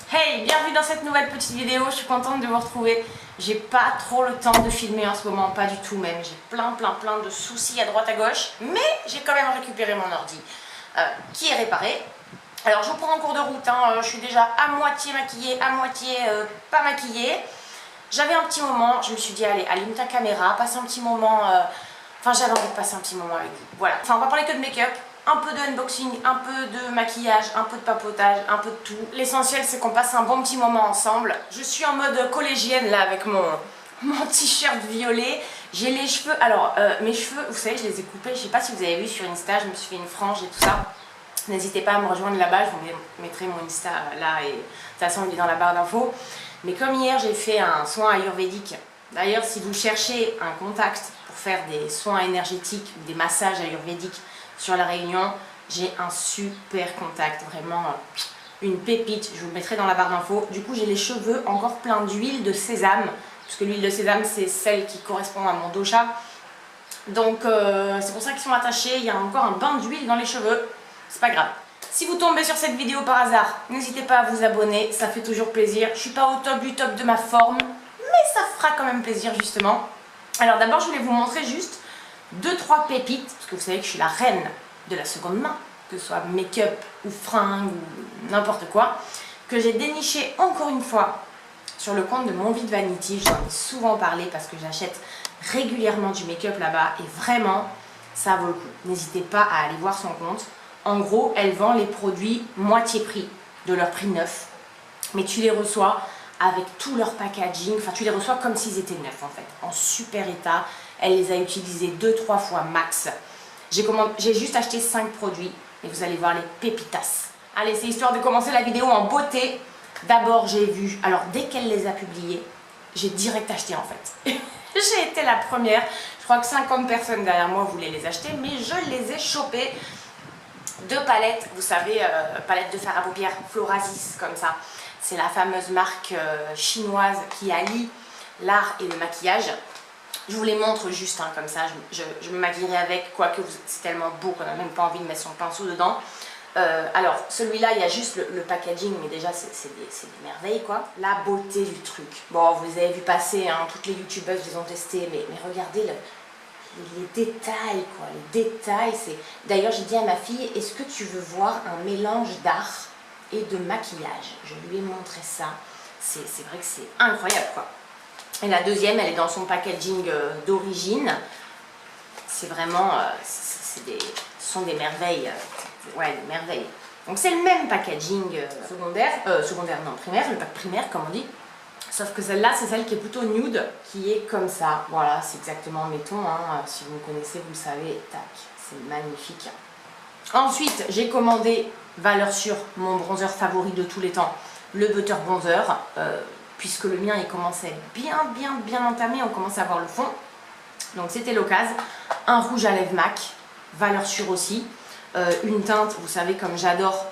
Hey, bienvenue dans cette nouvelle petite vidéo, je suis contente de vous retrouver. J'ai pas trop le temps de filmer en ce moment, pas du tout même. J'ai plein de soucis à droite à gauche, mais j'ai quand même récupéré mon ordi qui est réparé. Alors je vous prends en cours de route, je suis déjà à moitié maquillée, à moitié pas maquillée. J'avais un petit moment, je me suis dit allez, allume ta caméra, passe un petit moment, j'avais envie de passer un petit moment avec vous. Voilà, on va parler que de make-up. Un peu de unboxing, un peu de maquillage, un peu de papotage, un peu de tout. L'essentiel c'est qu'on passe un bon petit moment ensemble. Je suis en mode collégienne là avec mon t-shirt violet. J'ai les cheveux, alors mes cheveux, vous savez, je les ai coupés. Je sais pas si vous avez vu sur Insta, je me suis fait une frange et tout ça. N'hésitez pas à me rejoindre là-bas, je vous mettrai mon Insta là et de toute façon il est dans la barre d'infos. Mais comme hier j'ai fait un soin ayurvédique. D'ailleurs si vous cherchez un contact pour faire des soins énergétiques ou des massages ayurvédiques sur la Réunion, j'ai un super contact, vraiment une pépite, je vous le mettrai dans la barre d'infos. Du coup j'ai les cheveux encore pleins d'huile de sésame, parce que l'huile de sésame c'est celle qui correspond à mon dosha. Donc c'est pour ça qu'ils sont attachés, il y a encore un bain d'huile dans les cheveux, c'est pas grave. Si vous tombez sur cette vidéo par hasard, n'hésitez pas à vous abonner, ça fait toujours plaisir. Je suis pas au top du top de ma forme, mais ça fera quand même plaisir justement. Alors d'abord je voulais vous montrer juste 2-3 pépites, parce que vous savez que je suis la reine de la seconde main, que ce soit make-up ou fringues ou n'importe quoi, que j'ai déniché encore une fois sur le compte de Mon Vide Vanity. J'en ai souvent parlé parce que j'achète régulièrement du make-up là-bas et vraiment ça vaut le coup. N'hésitez pas à aller voir son compte. En gros, elle vend les produits moitié prix de leur prix neuf, mais tu les reçois avec tout leur packaging, tu les reçois comme s'ils étaient neufs en fait, en super état. Elle les a utilisés 2-3 fois max. J'ai juste acheté 5 produits et vous allez voir les pépitas. Allez, c'est histoire de commencer la vidéo en beauté. D'abord, j'ai vu, alors dès qu'elle les a publiés, j'ai direct acheté en fait. J'ai été la première. Je crois que 50 personnes derrière moi voulaient les acheter, mais je les ai chopées. 2 palettes, vous savez, palettes de fard à paupières Florasis comme ça. C'est la fameuse marque chinoise qui allie l'art et le maquillage. Je vous les montre juste comme ça, je me maquillerai avec, quoique c'est tellement beau qu'on n'a même pas envie de mettre son pinceau dedans. Alors celui-là il y a juste le packaging, mais déjà c'est des merveilles quoi. La beauté du truc. Bon, vous les avez vu passer, toutes les youtubeuses les ont testés, mais regardez les détails quoi, les détails. D'ailleurs j'ai dit à ma fille, est-ce que tu veux voir un mélange d'art et de maquillage? Je lui ai montré ça, c'est vrai que c'est incroyable quoi. Et la deuxième, elle est dans son packaging d'origine. C'est vraiment, ce sont des merveilles, ouais, des merveilles. Donc c'est le même packaging secondaire non, primaire, le pack primaire comme on dit. Sauf que celle-là, c'est celle qui est plutôt nude, qui est comme ça. Voilà, c'est exactement mes tons, si vous me connaissez, vous le savez, tac, c'est magnifique. Ensuite, j'ai commandé, valeur sûre, mon bronzer favori de tous les temps, le Butter Bronzer. Puisque le mien il commence à être bien entamé, on commence à voir le fond. Donc c'était l'occasion. Un rouge à lèvres MAC, valeur sûre aussi. Une teinte, vous savez comme j'adore,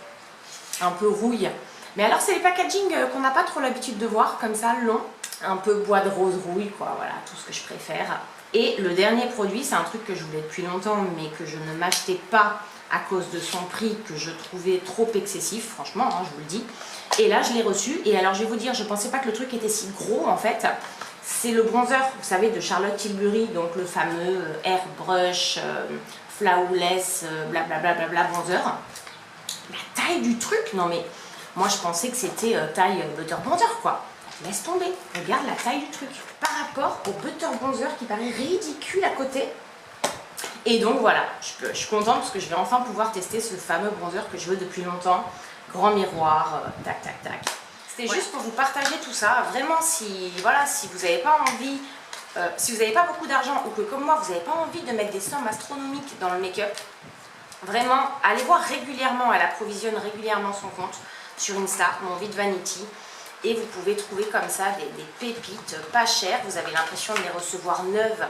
un peu rouille. Mais alors c'est les packaging qu'on n'a pas trop l'habitude de voir, comme ça, long. Un peu bois de rose rouille, quoi, voilà, tout ce que je préfère. Et le dernier produit, c'est un truc que je voulais depuis longtemps, mais que je ne m'achetais pas à cause de son prix, que je trouvais trop excessif, franchement, je vous le dis. Et là, je l'ai reçu. Et alors, je vais vous dire, je ne pensais pas que le truc était si gros, en fait. C'est le bronzer, vous savez, de Charlotte Tilbury, donc le fameux Airbrush, Flawless, blablabla bronzer. La taille du truc, non mais, moi je pensais que c'était taille Butter Bronzer, quoi. Laisse tomber, regarde la taille du truc. Par rapport au Butter Bronzer qui paraît ridicule à côté. Et donc voilà, je suis contente parce que je vais enfin pouvoir tester ce fameux bronzer que je veux depuis longtemps. Grand miroir, tac. C'était juste pour vous partager tout ça. Vraiment, si vous n'avez pas envie, si vous n'avez pas beaucoup d'argent ou que comme moi, vous n'avez pas envie de mettre des sommes astronomiques dans le make-up, vraiment, allez voir régulièrement, elle approvisionne régulièrement son compte sur Insta, Mon Vide Vanity. Et vous pouvez trouver comme ça des pépites pas chères. Vous avez l'impression de les recevoir neuves,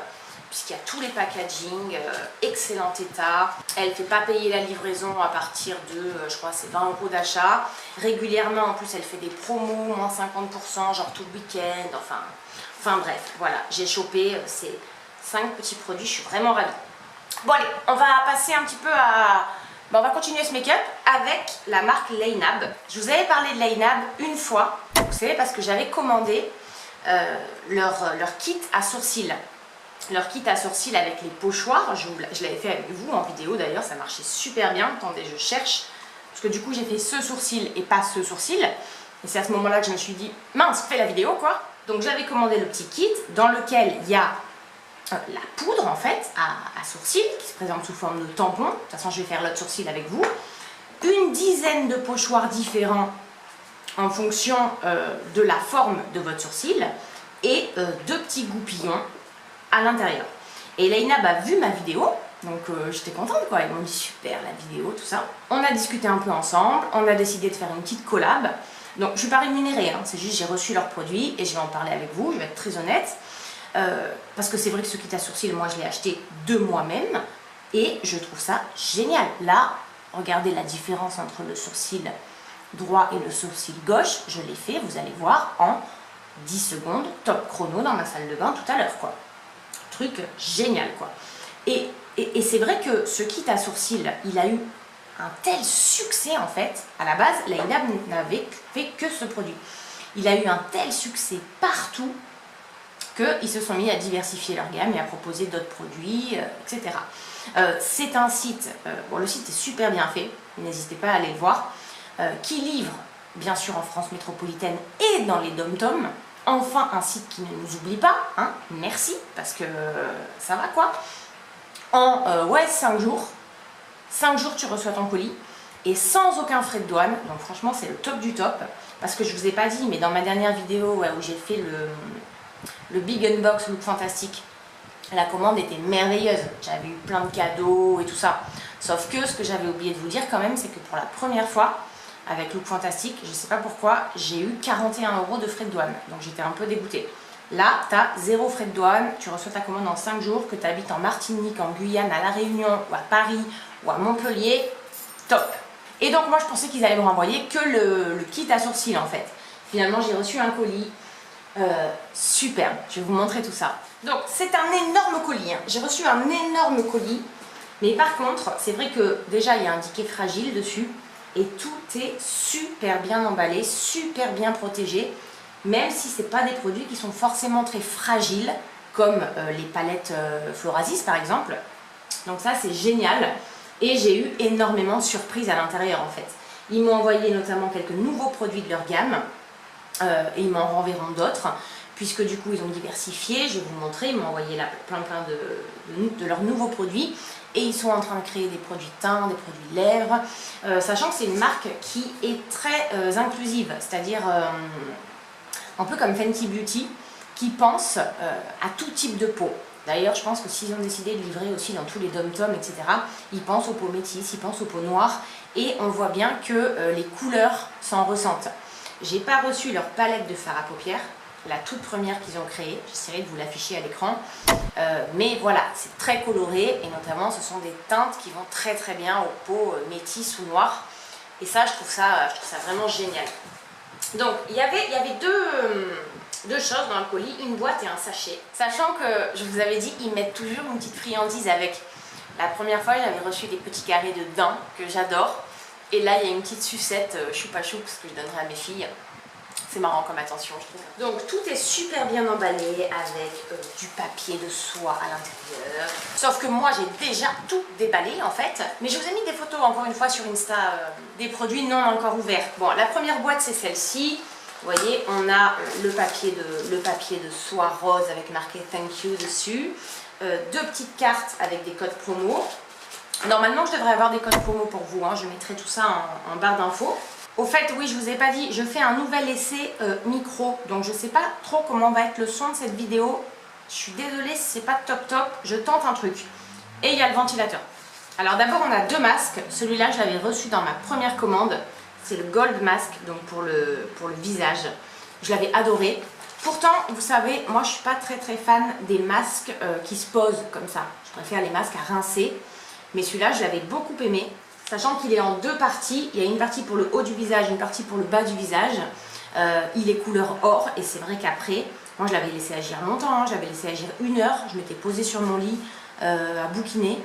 puisqu'il y a tous les packaging, excellent état. Elle ne fait pas payer la livraison à partir de, je crois c'est 20 € d'achat. Régulièrement en plus elle fait des promos, moins 50%, genre tout le week-end, enfin bref, voilà. J'ai chopé ces 5 petits produits, je suis vraiment ravie. Bon allez, on va passer un petit peu à Bon, on va continuer ce make-up avec la marque Lainab. Je vous avais parlé de Lainab une fois, vous savez, parce que j'avais commandé leur kit à sourcils. Leur kit à sourcils avec les pochoirs, je l'avais fait avec vous en vidéo d'ailleurs, ça marchait super bien. Attendez, je cherche, parce que du coup j'ai fait ce sourcil et pas ce sourcil. Et c'est à ce moment-là que je me suis dit, mince, fais la vidéo quoi. Donc j'avais commandé le petit kit dans lequel il y a la poudre en fait à sourcils qui se présente sous forme de tampon. De toute façon je vais faire l'autre sourcil avec vous. Une dizaine de pochoirs différents en fonction de la forme de votre sourcil et deux petits goupillons à l'intérieur. Et Lainab a vu ma vidéo, donc j'étais contente quoi, ils m'ont dit super la vidéo, tout ça. On a discuté un peu ensemble, on a décidé de faire une petite collab. Donc je ne suis pas rémunérée, hein, c'est juste j'ai reçu leurs produits et je vais en parler avec vous, je vais être très honnête. Parce que c'est vrai que ce kit à sourcils, moi je l'ai acheté de moi-même et je trouve ça génial. Là, regardez la différence entre le sourcil droit et le sourcil gauche, je l'ai fait, vous allez voir, en 10 secondes, top chrono dans ma salle de bain tout à l'heure quoi. Truc génial quoi. Et c'est vrai que ce kit à sourcils, il a eu un tel succès en fait. À la base, Lainab n'avait fait que ce produit. Il a eu un tel succès partout qu'ils se sont mis à diversifier leur gamme et à proposer d'autres produits, etc. C'est un site, bon le site est super bien fait, n'hésitez pas à aller le voir, qui livre bien sûr en France métropolitaine et dans les dom-toms. Enfin un site qui ne nous oublie pas, hein, merci, parce que ça va quoi. En 5 jours, 5 jours tu reçois ton colis et sans aucun frais de douane, donc franchement c'est le top du top, parce que je vous ai pas dit, mais dans ma dernière vidéo où j'ai fait le Big Unbox Look Fantastique, la commande était merveilleuse, j'avais eu plein de cadeaux et tout ça, sauf que ce que j'avais oublié de vous dire quand même, c'est que pour la première fois, avec Look Fantastique, je sais pas pourquoi, j'ai eu 41 € de frais de douane, donc j'étais un peu dégoûtée. Là, tu as 0 frais de douane, tu reçois ta commande en 5 jours, que tu habites en Martinique, en Guyane, à La Réunion, ou à Paris, ou à Montpellier, top. Et donc moi je pensais qu'ils allaient me renvoyer que le kit à sourcils en fait. Finalement j'ai reçu un colis, superbe, je vais vous montrer tout ça. Donc c'est un énorme colis, hein. J'ai reçu un énorme colis, mais par contre c'est vrai que déjà il y a indiqué fragile dessus, et tout est super bien emballé, super bien protégé, même si ce n'est pas des produits qui sont forcément très fragiles, comme les palettes Florasis par exemple. Donc ça c'est génial, et j'ai eu énormément de surprises à l'intérieur en fait. Ils m'ont envoyé notamment quelques nouveaux produits de leur gamme, et ils m'en renverront d'autres, puisque du coup ils ont diversifié, je vais vous montrer, ils m'ont envoyé là plein de leurs nouveaux produits, et ils sont en train de créer des produits teint, des produits lèvres, sachant que c'est une marque qui est très inclusive, c'est-à-dire un peu comme Fenty Beauty, qui pense à tout type de peau. D'ailleurs, je pense que s'ils ont décidé de livrer aussi dans tous les dom-toms, etc., ils pensent aux peaux métisses, ils pensent aux peaux noires, et on voit bien que les couleurs s'en ressentent. J'ai pas reçu leur palette de fard à paupières, la toute première qu'ils ont créée, j'essaierai de vous l'afficher à l'écran, mais voilà, c'est très coloré, et notamment ce sont des teintes qui vont très très bien aux peaux métisses ou noires, et ça je trouve ça vraiment génial. Donc il y avait deux choses dans le colis, une boîte et un sachet, sachant que je vous avais dit ils mettent toujours une petite friandise avec. La première fois j'avais reçu des petits carrés de daim que j'adore, et là il y a une petite sucette choupa choup que je donnerai à mes filles. C'est marrant comme attention je trouve. Donc tout est super bien emballé avec du papier de soie à l'intérieur. Sauf que moi j'ai déjà tout déballé en fait. Mais je vous ai mis des photos encore une fois sur Insta des produits non encore ouverts. Bon, la première boîte c'est celle-ci. Vous voyez, on a le papier de soie rose avec marqué Thank You dessus. Deux petites cartes avec des codes promo. Normalement je devrais avoir des codes promo pour vous, hein. Je mettrai tout ça en barre d'infos. Au fait, oui, je vous ai pas dit, je fais un nouvel essai micro, donc je sais pas trop comment va être le son de cette vidéo. Je suis désolée si c'est pas top, je tente un truc. Et il y a le ventilateur. Alors d'abord, on a deux masques. Celui-là, je l'avais reçu dans ma première commande. C'est le Gold Mask, donc pour le visage. Je l'avais adoré. Pourtant, vous savez, moi je suis pas très fan des masques qui se posent comme ça. Je préfère les masques à rincer. Mais celui-là, je l'avais beaucoup aimé. Sachant qu'il est en deux parties, il y a une partie pour le haut du visage, une partie pour le bas du visage. Il est couleur or, et c'est vrai qu'après, moi je l'avais laissé agir longtemps, hein, j'avais laissé agir 1 heure, je m'étais posée sur mon lit à bouquiner.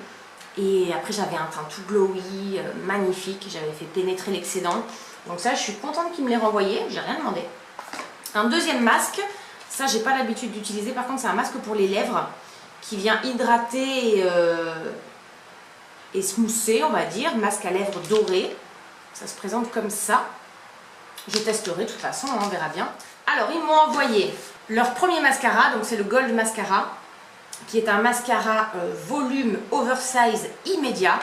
Et après j'avais un teint tout glowy, magnifique, j'avais fait pénétrer l'excédent. Donc ça je suis contente qu'il me l'ait renvoyé, j'ai rien demandé. Un deuxième masque, ça j'ai pas l'habitude d'utiliser, par contre c'est un masque pour les lèvres qui vient hydrater et smousser, on va dire, masque à lèvres doré. Ça se présente comme ça. Je testerai de toute façon, on verra bien. Alors ils m'ont envoyé leur premier mascara, donc c'est le Gold Mascara, qui est un mascara volume oversize immédiat.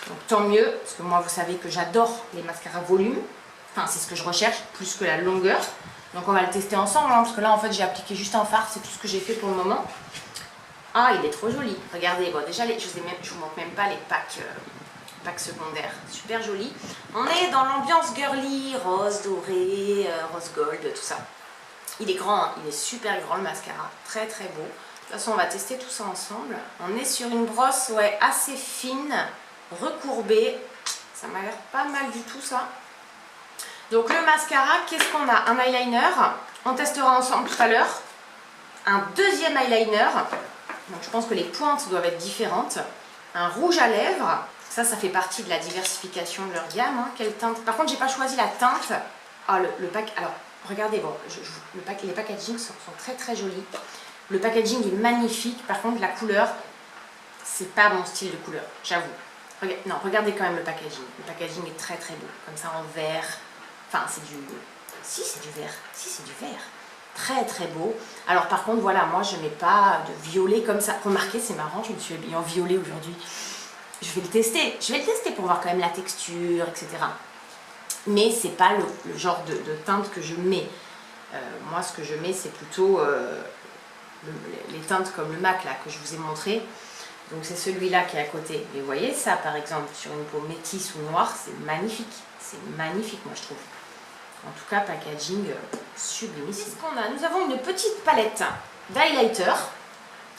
Donc tant mieux, parce que moi vous savez que j'adore les mascaras volume. Enfin c'est ce que je recherche, plus que la longueur. Donc on va le tester ensemble, hein, parce que là en fait j'ai appliqué juste un fard, c'est tout ce que j'ai fait pour le moment. Ah il est trop joli, regardez, bon, déjà je vous montre même pas les packs secondaires, super joli. On est dans l'ambiance girly, rose doré, rose gold, tout ça. Il est grand, hein, il est super grand le mascara, très très beau. De toute façon on va tester tout ça ensemble. On est sur une brosse ouais, assez fine, recourbée, ça m'a l'air pas mal du tout ça. Donc le mascara, qu'est-ce qu'on a? Un eyeliner, on testera ensemble tout à l'heure. Un deuxième eyeliner, donc je pense que les pointes doivent être différentes. Un rouge à lèvres, ça fait partie de la diversification de leur gamme. Hein. Quelle teinte? Par contre j'ai pas choisi la teinte. Ah le pack, alors regardez, bon, les packaging sont très très jolis. Le packaging est magnifique, par contre la couleur, c'est pas mon style de couleur, j'avoue. Non, regardez quand même le packaging. Le packaging est très très beau, comme ça en vert. Enfin, c'est du... Si, c'est du vert. Si, c'est du vert. Très, très beau. Alors, par contre, voilà, moi, je ne mets pas de violet comme ça. Remarquez, c'est marrant, je me suis habillée en violet aujourd'hui. Je vais le tester. Je vais le tester pour voir quand même la texture, etc. Mais c'est pas le genre de teinte que je mets. Moi, ce que je mets, c'est plutôt les teintes comme le MAC, là, que je vous ai montré. Donc, c'est celui-là qui est à côté. Et vous voyez, ça, par exemple, sur une peau métisse ou noire, c'est magnifique. C'est magnifique, moi, je trouve. En tout cas, packaging sublime. Qu'est-ce qu'on a? Nous avons une petite palette d'highlighter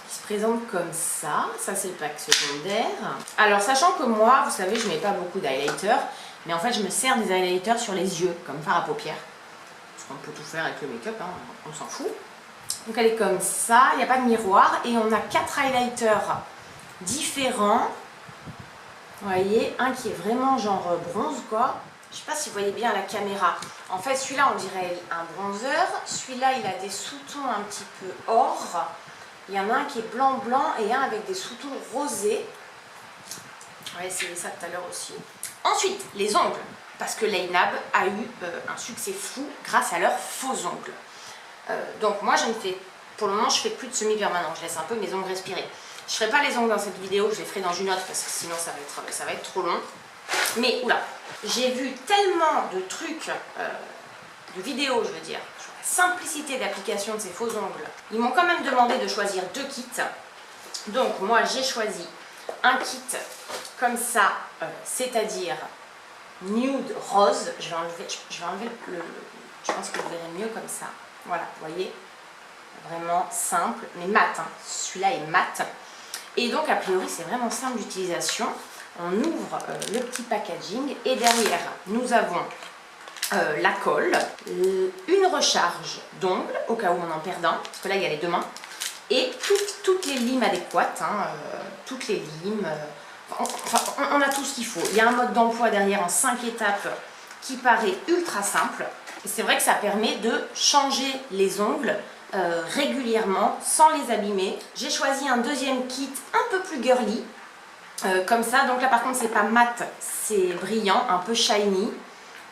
qui se présente comme ça. Ça, c'est le pack secondaire. Alors, sachant que moi, vous savez, je ne mets pas beaucoup d'highlighter, mais en fait, je me sers des highlighters sur les yeux, comme fard à paupières. Parce qu'on peut tout faire avec le make-up, hein, on s'en fout. Donc, elle est comme ça, il n'y a pas de miroir. Et on a 4 highlighters différents. Vous voyez, un qui est vraiment genre bronze, quoi. Je ne sais pas si vous voyez bien à la caméra. En fait, celui-là, on dirait un bronzer. Celui-là, il a des sous-tons un petit peu or. Il y en a un qui est blanc-blanc et un avec des sous-tons rosés. On va essayer ça tout à l'heure aussi. Ensuite, les ongles. Parce que Lainab a eu un succès fou grâce à leurs faux ongles. Donc moi, pour le moment, je fais plus de semi-permanent. Je laisse un peu mes ongles respirer. Je ne ferai pas les ongles dans cette vidéo, je les ferai dans une autre parce que sinon ça va être trop long. Mais oula, j'ai vu tellement de trucs, de vidéos je veux dire, sur la simplicité d'application de ces faux ongles. Ils m'ont quand même demandé de choisir 2 kits. Donc moi j'ai choisi un kit comme ça, c'est-à-dire nude rose. Je vais enlever le... Je pense que vous verrez mieux comme ça. Voilà, vous voyez, vraiment simple, mais mat. Hein. Celui-là est mat. Et donc a priori c'est vraiment simple d'utilisation. On ouvre le petit packaging et derrière nous avons la colle, une recharge d'ongles au cas où on en perd un, parce que là il y a les 2 mains, et toutes les limes adéquates, hein, toutes les limes, on a tout ce qu'il faut. Il y a un mode d'emploi derrière en 5 étapes qui paraît ultra simple. Et c'est vrai que ça permet de changer les ongles régulièrement sans les abîmer. J'ai choisi un deuxième kit un peu plus girly. Comme ça, donc là par contre c'est pas mat, c'est brillant, un peu shiny,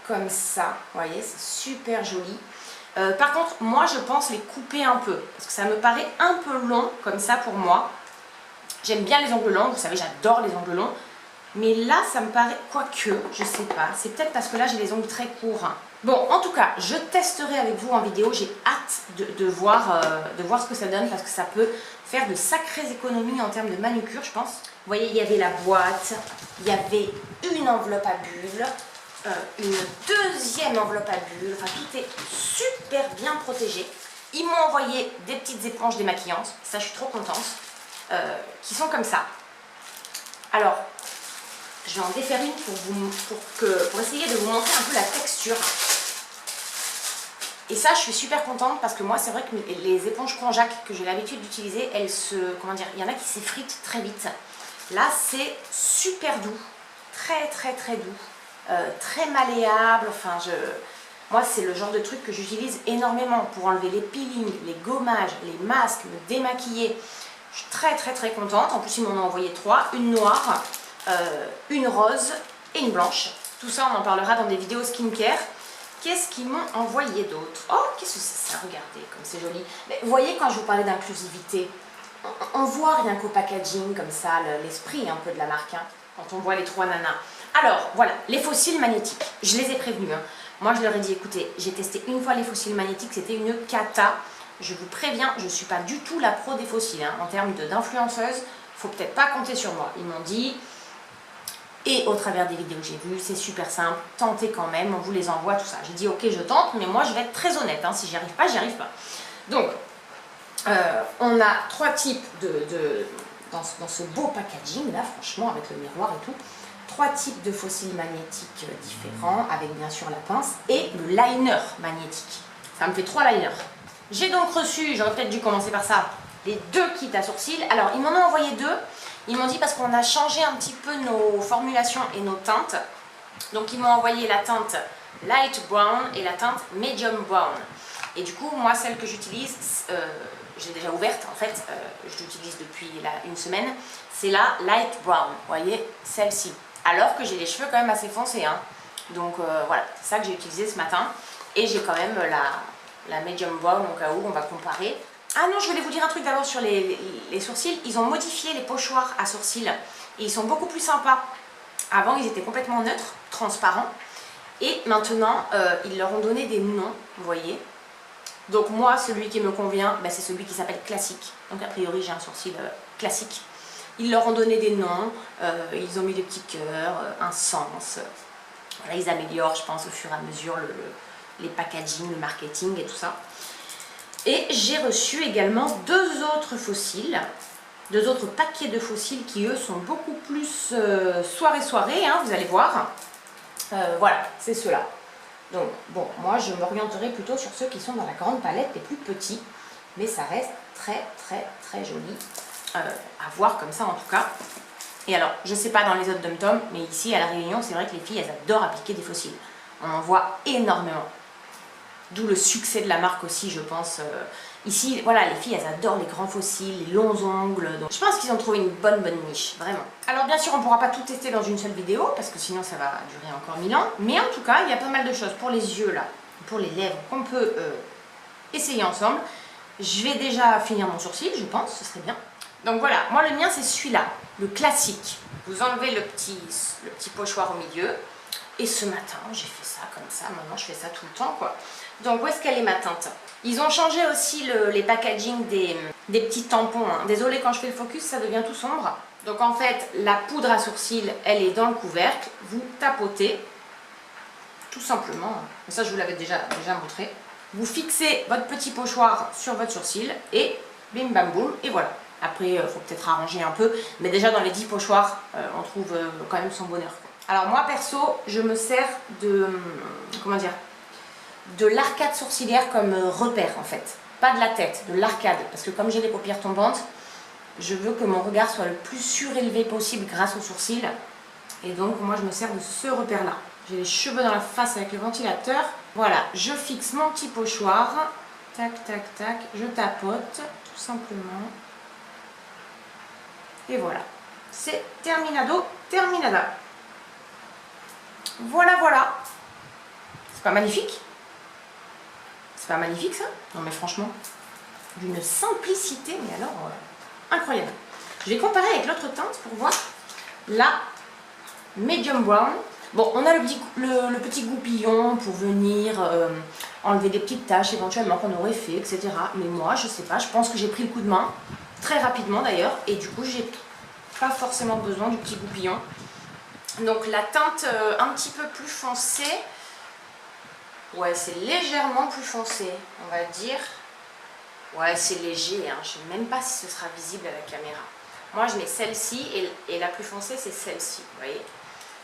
comme ça, vous voyez, c'est super joli. Par contre, moi je pense les couper un peu, parce que ça me paraît un peu long, comme ça pour moi. J'aime bien les ongles longs, vous savez, j'adore les ongles longs, mais là ça me paraît, quoique, je sais pas, c'est peut-être parce que là j'ai les ongles très courts. Bon, en tout cas, je testerai avec vous en vidéo, j'ai hâte de voir ce que ça donne, parce que ça peut faire de sacrées économies en termes de manucure, je pense. Vous voyez, il y avait la boîte, il y avait une enveloppe à bulles, une deuxième enveloppe à bulles, enfin tout est super bien protégé. Ils m'ont envoyé des petites éponges démaquillantes, ça je suis trop contente, qui sont comme ça. Alors, je vais en défaire une pour essayer de vous montrer un peu la texture. Et ça, je suis super contente parce que moi, c'est vrai que les éponges Conjac que j'ai l'habitude d'utiliser, elles se... Comment dire? Il y en a qui s'effritent très vite. Là, c'est super doux, très très très doux, très malléable. Enfin, moi, c'est le genre de truc que j'utilise énormément pour enlever les peelings, les gommages, les masques, me démaquiller. Je suis très très très contente. En plus, ils m'en ont envoyé 3, une noire, une rose et une blanche. Tout ça, on en parlera dans des vidéos skincare. Qu'est-ce qu'ils m'ont envoyé d'autre? Oh, qu'est-ce que c'est ça? Regardez comme c'est joli. Mais vous voyez, quand je vous parlais d'inclusivité, on voit rien qu'au packaging comme ça, l'esprit un peu de la marque, hein, quand on voit les 3 nanas. Alors, voilà, les fossiles magnétiques. Je les ai prévenus. Hein. Moi, je leur ai dit, écoutez, j'ai testé une fois les fossiles magnétiques, c'était une cata. Je vous préviens, je ne suis pas du tout la pro des fossiles. Hein. En termes d'influenceuse, il ne faut peut-être pas compter sur moi. Ils m'ont dit... Et au travers des vidéos que j'ai vues, c'est super simple, tentez quand même, on vous les envoie, tout ça. J'ai dit ok, je tente, mais moi je vais être très honnête, hein, si j'y arrive pas, j'y arrive pas. Donc, on a 3 types dans ce beau packaging là, franchement, avec le miroir et tout. 3 types de fossiles magnétiques différents, avec bien sûr la pince, et le liner magnétique. Ça me fait 3 liners. J'ai donc reçu, j'aurais peut-être dû commencer par ça, les 2 kits à sourcils. Alors, ils m'en ont envoyé 2. Ils m'ont dit parce qu'on a changé un petit peu nos formulations et nos teintes. Donc ils m'ont envoyé la teinte light brown et la teinte medium brown. Et du coup, moi, celle que j'utilise, j'ai déjà ouverte en fait, je l'utilise depuis une semaine, c'est la light brown, vous voyez, celle-ci. Alors que j'ai les cheveux quand même assez foncés. Hein. Donc voilà, c'est ça que j'ai utilisé ce matin. Et j'ai quand même la medium brown au cas où on va comparer. Ah non, je voulais vous dire un truc d'abord sur les sourcils. Ils ont modifié les pochoirs à sourcils et ils sont beaucoup plus sympas. Avant, ils étaient complètement neutres, transparents. Et maintenant, ils leur ont donné des noms, vous voyez. Donc moi, celui qui me convient, ben, c'est celui qui s'appelle classique. Donc a priori, j'ai un sourcil classique. Ils leur ont donné des noms, ils ont mis des petits cœurs, un sens. Voilà, ils améliorent, je pense, au fur et à mesure les packaging, le marketing et tout ça. Et j'ai reçu également 2 autres fossiles, 2 autres paquets de fossiles qui eux sont beaucoup plus soirée, hein, vous allez voir. Voilà, c'est ceux-là. Donc bon, moi je m'orienterai plutôt sur ceux qui sont dans la grande palette, les plus petits, mais ça reste très très très joli à voir comme ça en tout cas. Et alors, je sais pas dans les autres dom-toms, mais ici à La Réunion, c'est vrai que les filles elles adorent appliquer des fossiles. On en voit énormément. D'où le succès de la marque aussi, je pense. Ici, voilà, les filles, elles adorent les grands fossiles, les longs ongles. Donc, je pense qu'ils ont trouvé une bonne niche, vraiment. Alors, bien sûr, on ne pourra pas tout tester dans une seule vidéo, parce que sinon, ça va durer encore 1000 ans. Mais en tout cas, il y a pas mal de choses pour les yeux, là, pour les lèvres, qu'on peut essayer ensemble. Je vais déjà finir mon sourcil, je pense, ce serait bien. Donc voilà, moi, le mien, c'est celui-là, le classique. Vous enlevez le petit pochoir au milieu. Et ce matin, j'ai fait ça comme ça. Maintenant, je fais ça tout le temps, quoi. Donc, où est-ce qu'elle est ma teinte? Ils ont changé aussi les packaging des petits tampons. Hein. Désolée, quand je fais le focus, ça devient tout sombre. Donc, en fait, la poudre à sourcils, elle est dans le couvercle. Vous tapotez, tout simplement. Ça, je vous l'avais déjà montré. Vous fixez votre petit pochoir sur votre sourcil et bim bam boum, et voilà. Après, il faut peut-être arranger un peu. Mais déjà, dans les 10 pochoirs, on trouve quand même son bonheur. Alors moi perso, je me sers de, comment dire, de l'arcade sourcilière comme repère en fait. Pas de la tête, de l'arcade. Parce que comme j'ai les paupières tombantes, je veux que mon regard soit le plus surélevé possible grâce aux sourcils. Et donc moi je me sers de ce repère-là. J'ai les cheveux dans la face avec le ventilateur. Voilà, je fixe mon petit pochoir. Tac, tac, tac. Je tapote, tout simplement. Et voilà. C'est terminado, terminada. Voilà, voilà. C'est pas magnifique? C'est pas magnifique ça? Non mais franchement, d'une simplicité, mais alors incroyable. Je vais comparer avec l'autre teinte pour voir la medium brown. Bon, on a le petit goupillon pour venir enlever des petites taches éventuellement qu'on aurait fait, etc. Mais moi, je sais pas, je pense que j'ai pris le coup de main, très rapidement d'ailleurs, et du coup, j'ai pas forcément besoin du petit goupillon. Donc la teinte un petit peu plus foncée, ouais c'est légèrement plus foncé, on va dire. Ouais c'est léger, hein. Je ne sais même pas si ce sera visible à la caméra. Moi je mets celle-ci et la plus foncée c'est celle-ci, vous voyez.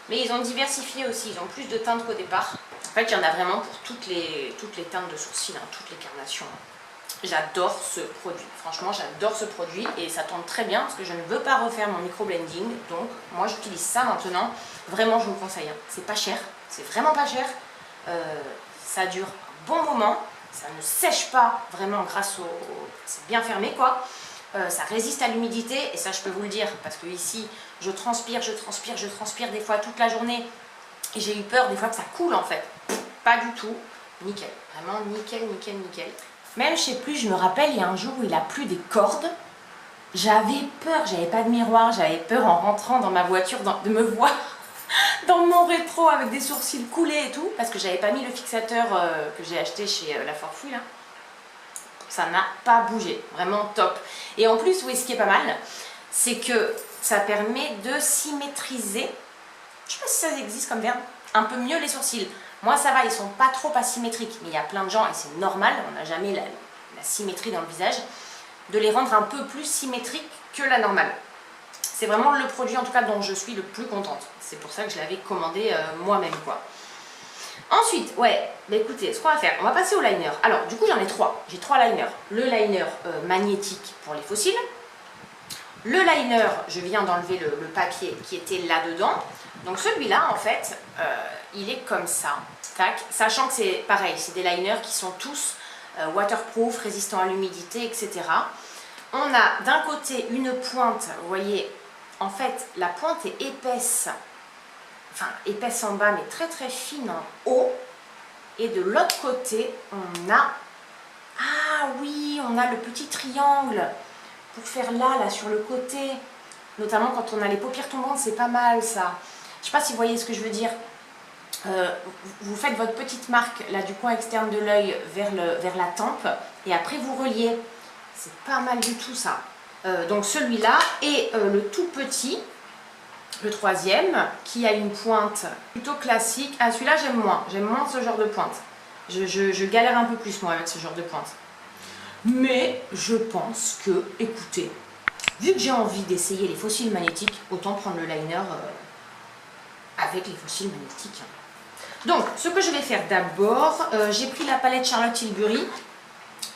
Mais ils ont diversifié aussi, ils ont plus de teintes qu'au départ. En fait il y en a vraiment pour toutes les teintes de sourcils, hein, toutes les carnations. J'adore ce produit, franchement j'adore ce produit et ça tombe très bien parce que je ne veux pas refaire mon micro-blending, donc moi j'utilise ça maintenant, vraiment je vous le conseille, hein. C'est pas cher, c'est vraiment pas cher, ça dure un bon moment, ça ne sèche pas vraiment grâce au... c'est bien fermé quoi, ça résiste à l'humidité et ça je peux vous le dire parce que ici je transpire des fois toute la journée et j'ai eu peur des fois que ça coule en fait, pas du tout, nickel, vraiment nickel, nickel, nickel. Même, je sais plus, je me rappelle, il y a un jour où il a plu des cordes. J'avais peur, j'avais pas de miroir, j'avais peur en rentrant dans ma voiture de me voir dans mon rétro avec des sourcils coulés et tout, parce que j'avais pas mis le fixateur que j'ai acheté chez La Forfouille là. Ça n'a pas bougé, vraiment top. Et en plus, oui, ce qui est pas mal, c'est que ça permet de symétriser, je sais pas si ça existe comme verbe, un peu mieux les sourcils. Moi ça va, ils sont pas trop asymétriques, mais il y a plein de gens, et c'est normal, on n'a jamais la symétrie dans le visage, de les rendre un peu plus symétriques que la normale. C'est vraiment le produit en tout cas dont je suis le plus contente. C'est pour ça que je l'avais commandé moi-même quoi. Ensuite, ouais, bah écoutez, ce qu'on va faire, on va passer au liner. Alors du coup j'en ai trois, j'ai trois liners. Le liner magnétique pour les fossiles. Le liner, je viens d'enlever le papier qui était là-dedans. Donc celui-là, en fait, il est comme ça, tac, sachant que c'est pareil, c'est des liners qui sont tous waterproof, résistants à l'humidité, etc. On a d'un côté une pointe, vous voyez, en fait, la pointe est épaisse, enfin épaisse en bas, mais très très fine en haut. Et de l'autre côté, on a, ah oui, on a le petit triangle pour faire là sur le côté, notamment quand on a les paupières tombantes, c'est pas mal ça. Je sais pas si vous voyez ce que je veux dire. Vous faites votre petite marque là du coin externe de l'œil vers la tempe et après vous reliez. C'est pas mal du tout ça. Donc celui-là et le tout petit, le troisième, qui a une pointe plutôt classique. Ah celui-là j'aime moins ce genre de pointe. Je galère un peu plus moi avec ce genre de pointe. Mais je pense que, écoutez, vu que j'ai envie d'essayer les fossiles magnétiques, autant prendre le liner avec les fossiles magnétiques. Donc, ce que je vais faire d'abord, j'ai pris la palette Charlotte Tilbury. Vous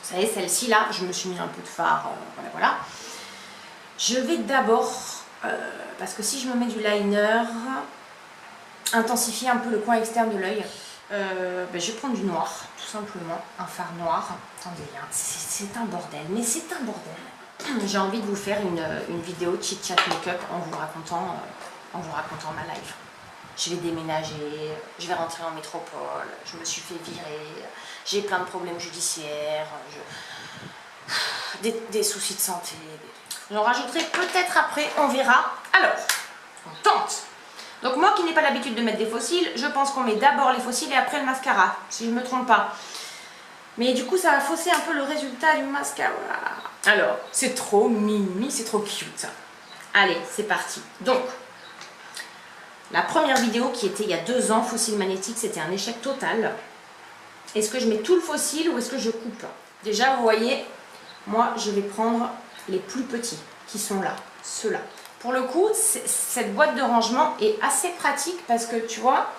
savez, celle-ci là, je me suis mis un peu de fard, voilà. Je vais d'abord, parce que si je me mets du liner, intensifier un peu le coin externe de l'œil. Je vais prendre du noir, tout simplement, un fard noir. Attendez, hein, c'est un bordel, mais c'est un bordel. J'ai envie de vous faire une vidéo chit-chat make-up en vous racontant ma life. Je vais déménager, je vais rentrer en métropole, je me suis fait virer, j'ai plein de problèmes judiciaires, des soucis de santé. J'en rajouterai peut-être après, on verra. Alors, on tente. Donc moi qui n'ai pas l'habitude de mettre des fossiles, je pense qu'on met d'abord les fossiles et après le mascara, si je ne me trompe pas. Mais du coup ça va fausser un peu le résultat du mascara. Alors, c'est trop mimi, c'est trop cute. Allez, c'est parti. Donc, la première vidéo qui était il y a 2 ans, fossile magnétique, c'était un échec total. Est-ce que je mets tout le fossile ou est-ce que je coupe? Déjà, vous voyez, moi je vais prendre les plus petits qui sont là, ceux-là. Pour le coup, cette boîte de rangement est assez pratique parce que tu vois,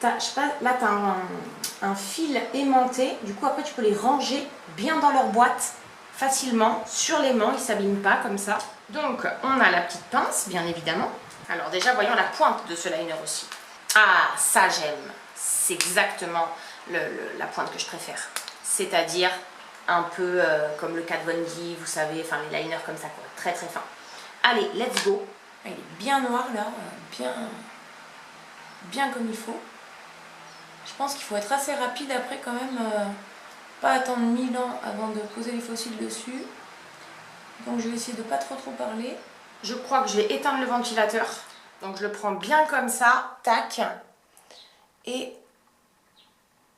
je sais pas, là tu as un fil aimanté, du coup après tu peux les ranger bien dans leur boîte facilement sur l'aimant, ils ne s'abîment pas comme ça. Donc on a la petite pince bien évidemment. Alors déjà voyons la pointe de ce liner aussi. Ah ça j'aime, c'est exactement la pointe que je préfère. C'est-à-dire un peu comme le Kat Von D, vous savez, enfin les liners comme ça quoi, très très fin. Allez, let's go. Il est bien noir là, bien comme il faut. Je pense qu'il faut être assez rapide après quand même, pas attendre 1000 ans avant de poser les fossiles dessus. Donc je vais essayer de pas trop parler. Je crois que je vais éteindre le ventilateur. Donc je le prends bien comme ça, tac. Et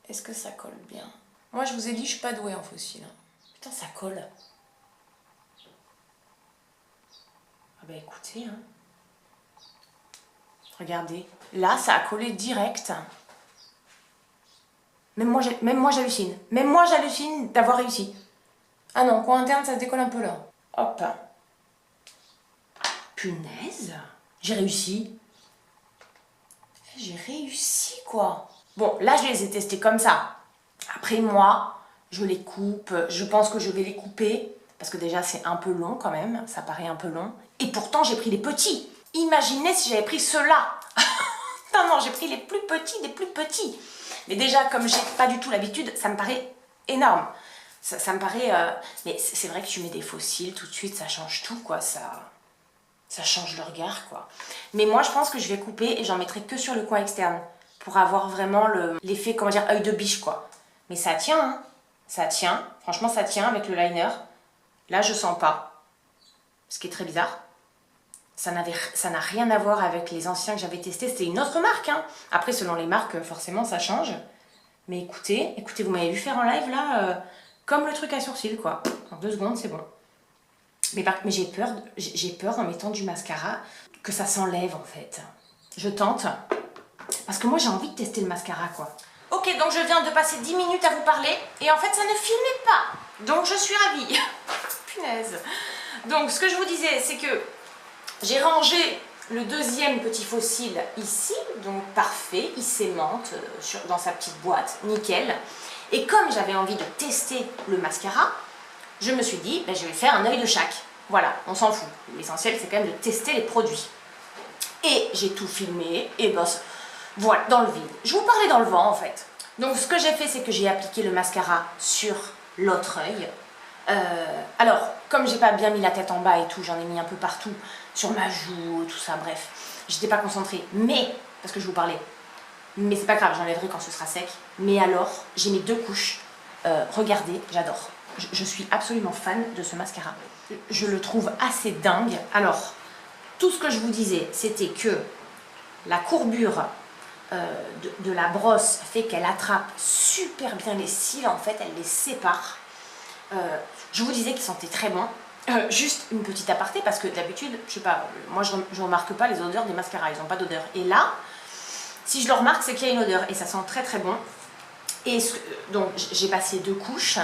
est-ce que ça colle bien? Moi je vous ai dit, je suis pas douée en fossiles. Putain, ça colle. Ah bah écoutez, hein. Regardez, là ça a collé direct. Même moi j'hallucine. Même moi j'hallucine d'avoir réussi. Ah non, coin interne ça se décolle un peu là. Hop. Punaise, j'ai réussi. J'ai réussi quoi. Bon, là je les ai testés comme ça. Après moi, je les coupe, je pense que je vais les couper, parce que déjà c'est un peu long quand même, ça paraît un peu long. Et pourtant j'ai pris les petits. Imaginez si j'avais pris ceux-là. Non, non, j'ai pris les plus petits des plus petits. Mais déjà, comme j'ai pas du tout l'habitude, ça me paraît énorme. Ça me paraît... Mais c'est vrai que tu mets des fossiles, tout de suite, ça change tout, quoi. Ça change le regard, quoi. Mais moi, je pense que je vais couper et j'en mettrai que sur le coin externe. Pour avoir vraiment l'effet, comment dire, œil de biche, quoi. Mais ça tient, hein. Ça tient. Franchement, ça tient avec le liner. Là, je sens pas. Ce qui est très bizarre. Ça n'a rien à voir avec les anciens que j'avais testés. C'était une autre marque, hein. Après, selon les marques, forcément, ça change. Mais écoutez, vous m'avez vu faire en live, là, comme le truc à sourcils, quoi. En 2 secondes, c'est bon. Mais j'ai peur en mettant du mascara que ça s'enlève, en fait. Je tente. Parce que moi, j'ai envie de tester le mascara, quoi. Ok, donc je viens de passer 10 minutes à vous parler. Et en fait, ça ne filmait pas. Donc, je suis ravie. Punaise. Donc, ce que je vous disais, c'est que j'ai rangé le deuxième petit fossile ici. Donc, parfait. Il s'aimante dans sa petite boîte. Nickel. Et comme j'avais envie de tester le mascara, je me suis dit, ben, je vais faire un œil de chaque. Voilà, on s'en fout. L'essentiel, c'est quand même de tester les produits. Et j'ai tout filmé. Et ben, voilà, dans le vide. Je vous parlais dans le vent, en fait. Donc, ce que j'ai fait, c'est que j'ai appliqué le mascara sur l'autre œil. Alors, comme j'ai pas bien mis la tête en bas et tout, j'en ai mis un peu partout, sur ma joue, tout ça, bref. J'étais pas concentrée, mais, parce que je vous parlais, mais c'est pas grave, j'enlèverai quand ce sera sec. Mais alors, j'ai mis 2 couches. Regardez, j'adore. Je suis absolument fan de ce mascara. Je le trouve assez dingue. Alors, tout ce que je vous disais, c'était que la courbure de la brosse fait qu'elle attrape super bien les cils, en fait, elle les sépare. Je vous disais qu'il sentait très bon. Juste une petite aparté, parce que d'habitude, je sais pas, moi je remarque pas les odeurs des mascaras, ils n'ont pas d'odeur. Et là, si je le remarque, c'est qu'il y a une odeur et ça sent très très bon. Et donc j'ai passé 2 couches.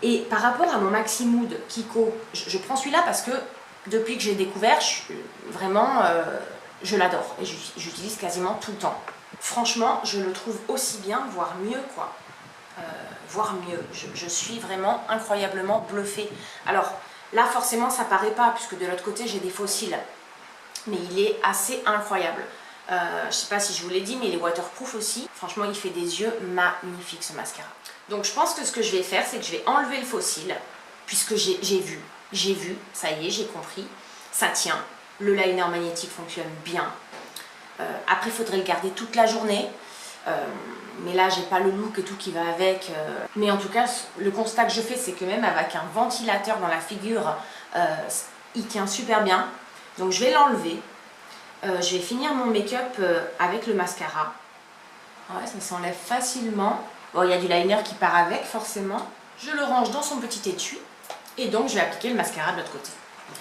Et par rapport à mon Maxi Mood Kiko, je prends celui-là parce que depuis que j'ai découvert, vraiment, je l'adore. Et j'utilise quasiment tout le temps. Franchement, je le trouve aussi bien, voire mieux, quoi. Voire mieux. Je suis vraiment incroyablement bluffée. Alors là, forcément, ça paraît pas, puisque de l'autre côté, j'ai des fossiles. Mais il est assez incroyable. Je sais pas si je vous l'ai dit, mais il est waterproof aussi. Franchement, il fait des yeux magnifiques, ce mascara. Donc, je pense que ce que je vais faire, c'est que je vais enlever le fossile, puisque j'ai vu, ça y est, j'ai compris. Ça tient. Le liner magnétique fonctionne bien. Après, il faudrait le garder toute la journée. Mais là, j'ai pas le look et tout qui va avec. Mais en tout cas, le constat que je fais, c'est que même avec un ventilateur dans la figure, il tient super bien. Donc, je vais l'enlever. Je vais finir mon make-up avec le mascara. Ouais, ça s'enlève facilement. Bon, il y a du liner qui part avec, forcément. Je le range dans son petit étui. Et donc, je vais appliquer le mascara de l'autre côté.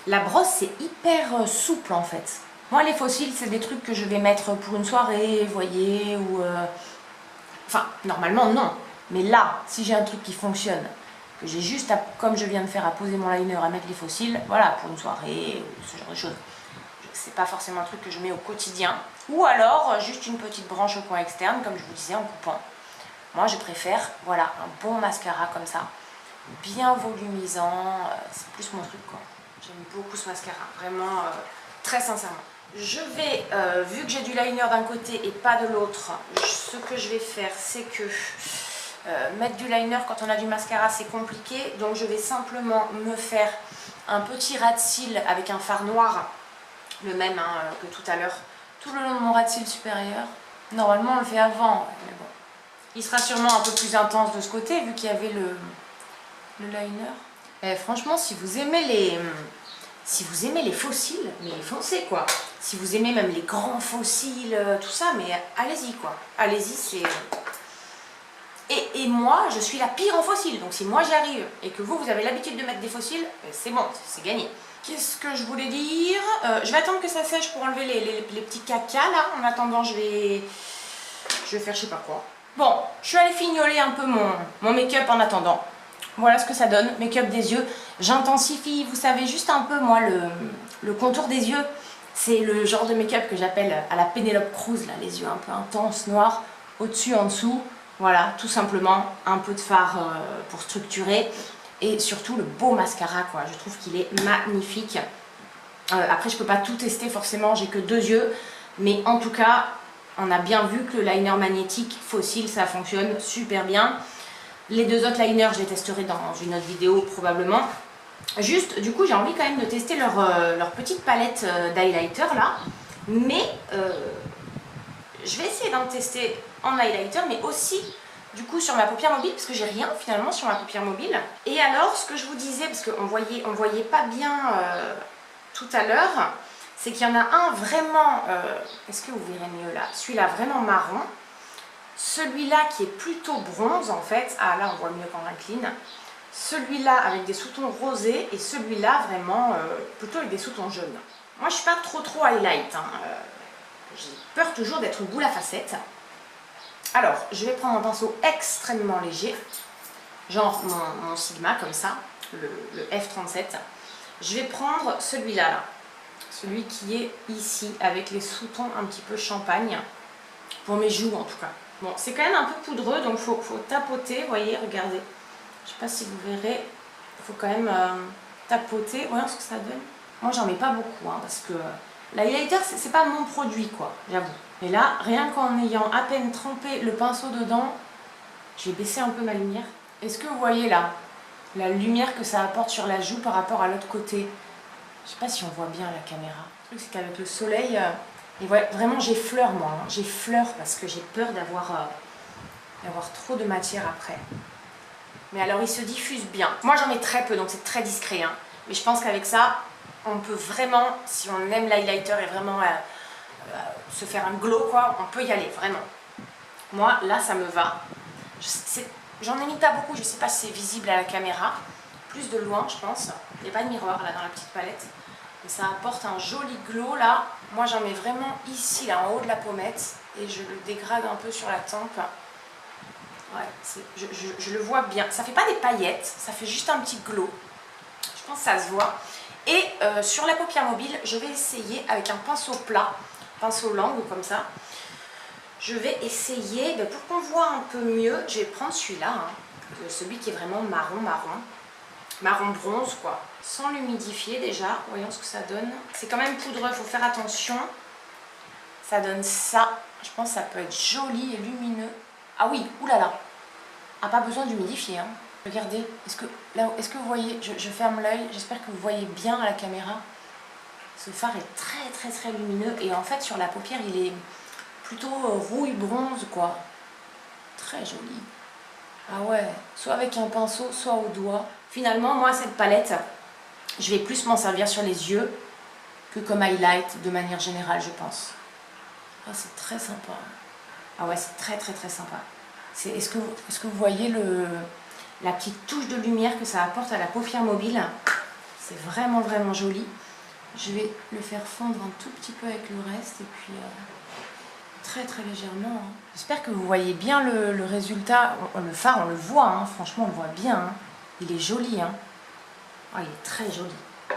La brosse, c'est hyper souple, en fait. Moi, les fossiles, c'est des trucs que je vais mettre pour une soirée, vous voyez, ou... Enfin, normalement, non. Mais là, si j'ai un truc qui fonctionne, que j'ai juste, comme je viens de faire, à poser mon liner, à mettre les fossiles, voilà, pour une soirée, ou ce genre de choses. C'est pas forcément un truc que je mets au quotidien. Ou alors, juste une petite branche au coin externe, comme je vous disais, en coupant. Moi, je préfère, voilà, un bon mascara comme ça, bien volumisant. C'est plus mon truc, quoi. J'aime beaucoup ce mascara, vraiment, très sincèrement. Je vais, vu que j'ai du liner d'un côté et pas de l'autre, ce que je vais faire, c'est que mettre du liner quand on a du mascara, c'est compliqué. Donc, je vais simplement me faire un petit ras de cils avec un fard noir, le même hein, que tout à l'heure, tout le long de mon ras de cils supérieur. Normalement, on le fait avant, mais bon. Il sera sûrement un peu plus intense de ce côté, vu qu'il y avait le liner. Et franchement, si vous aimez les fossiles, mais foncez, quoi. Si vous aimez même les grands fossiles, tout ça, mais allez-y, quoi. Allez-y, c'est... Et moi, je suis la pire en fossiles. Donc si moi j'y arrive et que vous avez l'habitude de mettre des fossiles, c'est bon, c'est gagné. Qu'est-ce que je voulais dire? Je vais attendre que ça sèche pour enlever les petits cacas, là. En attendant, je vais faire je sais pas quoi. Bon, je suis allée fignoler un peu mon make-up en attendant. Voilà ce que ça donne, make-up des yeux. J'intensifie, vous savez, juste un peu, moi, le contour des yeux. C'est le genre de make-up que j'appelle à la Penelope Cruz, là, les yeux un peu intenses, noirs, au-dessus, en dessous. Voilà, tout simplement, un peu de fard pour structurer. Et surtout le beau mascara, quoi. Je trouve qu'il est magnifique. Après, je peux pas tout tester forcément, j'ai que 2 yeux. Mais en tout cas, on a bien vu que le liner magnétique Fossil, ça fonctionne super bien. Les 2 autres liners, je les testerai dans une autre vidéo probablement. Juste, du coup, j'ai envie quand même de tester leur petite palette d'highlighter là. Mais je vais essayer d'en tester en highlighter, mais aussi du coup sur ma paupière mobile, parce que j'ai rien finalement sur ma paupière mobile. Et alors, ce que je vous disais, parce qu'on voyait pas bien tout à l'heure, c'est qu'il y en a un vraiment, est-ce que vous verrez mieux là? Celui-là vraiment marron. Celui-là qui est plutôt bronze en fait. Ah là, on voit mieux quand on incline. Celui-là avec des sous-tons rosés et celui-là vraiment plutôt avec des sous-tons jaunes. Moi, je suis pas trop highlight. Hein. J'ai peur toujours d'être boule à facettes. Alors, je vais prendre un pinceau extrêmement léger, genre mon Sigma comme ça, le F37. Je vais prendre celui-là, là. Celui qui est ici, avec les sous-tons un petit peu champagne, pour mes joues en tout cas. Bon, c'est quand même un peu poudreux, donc il faut tapoter, vous voyez, regardez. Je sais pas si vous verrez, il faut quand même tapoter, voyons ce que ça donne. Moi, j'en mets pas beaucoup, hein, parce que l'highlighter, c'est pas mon produit, quoi, j'avoue. Et là, rien qu'en ayant à peine trempé le pinceau dedans, j'ai baissé un peu ma lumière. Est-ce que vous voyez là, la lumière que ça apporte sur la joue par rapport à l'autre côté? Je sais pas si on voit bien à la caméra. Le truc, c'est qu'avec le soleil, et ouais, vraiment j'effleure moi, hein. J'effleure parce que j'ai peur d'avoir trop de matière après. Mais alors il se diffuse bien. Moi j'en mets très peu, donc c'est très discret, hein. Mais je pense qu'avec ça, on peut vraiment, si on aime l'highlighter et vraiment se faire un glow, quoi, on peut y aller, vraiment. Moi, là, ça me va. J'en ai mis pas beaucoup, je sais pas si c'est visible à la caméra. Plus de loin, je pense. Il n'y a pas de miroir, là, dans la petite palette. Et ça apporte un joli glow, là. Moi, j'en mets vraiment ici, là, en haut de la pommette. Et je le dégrade un peu sur la tempe. Ouais, je le vois bien. Ça fait pas des paillettes, ça fait juste un petit glow. Je pense que ça se voit. Et sur la paupière mobile, je vais essayer avec un pinceau plat, pinceau langue comme ça. Je vais essayer, pour qu'on voit un peu mieux, je vais prendre celui-là, hein, celui qui est vraiment marron bronze quoi, sans l'humidifier déjà. Voyons ce que ça donne. C'est quand même poudreux, il faut faire attention. Ça donne ça. Je pense que ça peut être joli et lumineux. Ah oui, oulala. Ah, pas besoin d'humidifier, hein. Regardez, est-ce que vous voyez, je ferme l'œil, j'espère que vous voyez bien à la caméra. Ce fard est très lumineux et en fait sur la paupière il est plutôt rouille bronze quoi. Très joli. Ah ouais, soit avec un pinceau, soit au doigt. Finalement, moi cette palette, je vais plus m'en servir sur les yeux que comme highlight de manière générale, je pense. Ah, c'est très sympa. Ah ouais, c'est très sympa. Est-ce que vous voyez la petite touche de lumière que ça apporte à la paupière mobile? C'est vraiment joli. Je vais le faire fondre un tout petit peu avec le reste et puis très légèrement. Hein. J'espère que vous voyez bien le résultat. Le fard, on le voit, hein. Franchement, on le voit bien. Hein. Il est joli. Hein. Oh, il est très joli.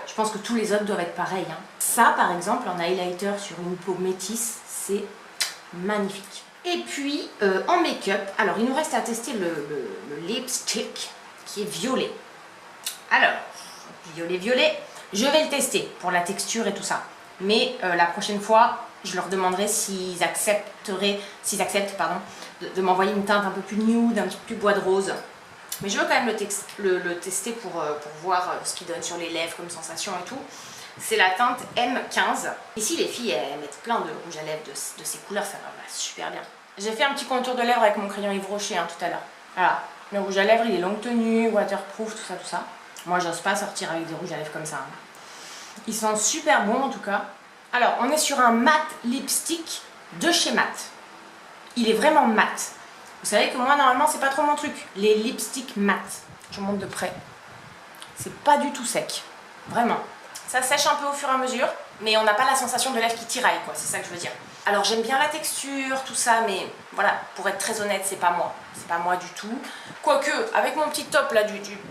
Je pense que tous les autres doivent être pareils. Hein. Ça, par exemple, en highlighter sur une peau métisse, c'est magnifique. Et puis, en make-up, alors il nous reste à tester le lipstick qui est violet. Alors, violet, je vais le tester pour la texture et tout ça. Mais la prochaine fois, je leur demanderai s'ils acceptent de m'envoyer une teinte un peu plus nude, un petit peu plus bois de rose. Mais je veux quand même le tester pour voir ce qu'il donne sur les lèvres comme sensation et tout. C'est la teinte M15. Ici, les filles, elles mettent plein de rouge à lèvres de ces couleurs, ça va super bien. J'ai fait un petit contour de lèvres avec mon crayon Yves Rocher tout à l'heure. Voilà, le rouge à lèvres, il est longue tenue, waterproof, tout ça. Moi, j'ose pas sortir avec des rouges à lèvres comme ça. Hein. Ils sont super bons en tout cas. Alors, on est sur un matte lipstick de chez Matte. Il est vraiment mat. Vous savez que moi, normalement, c'est pas trop mon truc. Les lipsticks mat. Je vous montre de près. C'est pas du tout sec. Vraiment. Ça sèche un peu au fur et à mesure, mais on n'a pas la sensation de lèvres qui tiraillent, quoi. C'est ça que je veux dire. Alors, j'aime bien la texture, tout ça, mais voilà, pour être très honnête, c'est pas moi. C'est pas moi du tout. Quoique, avec mon petit top là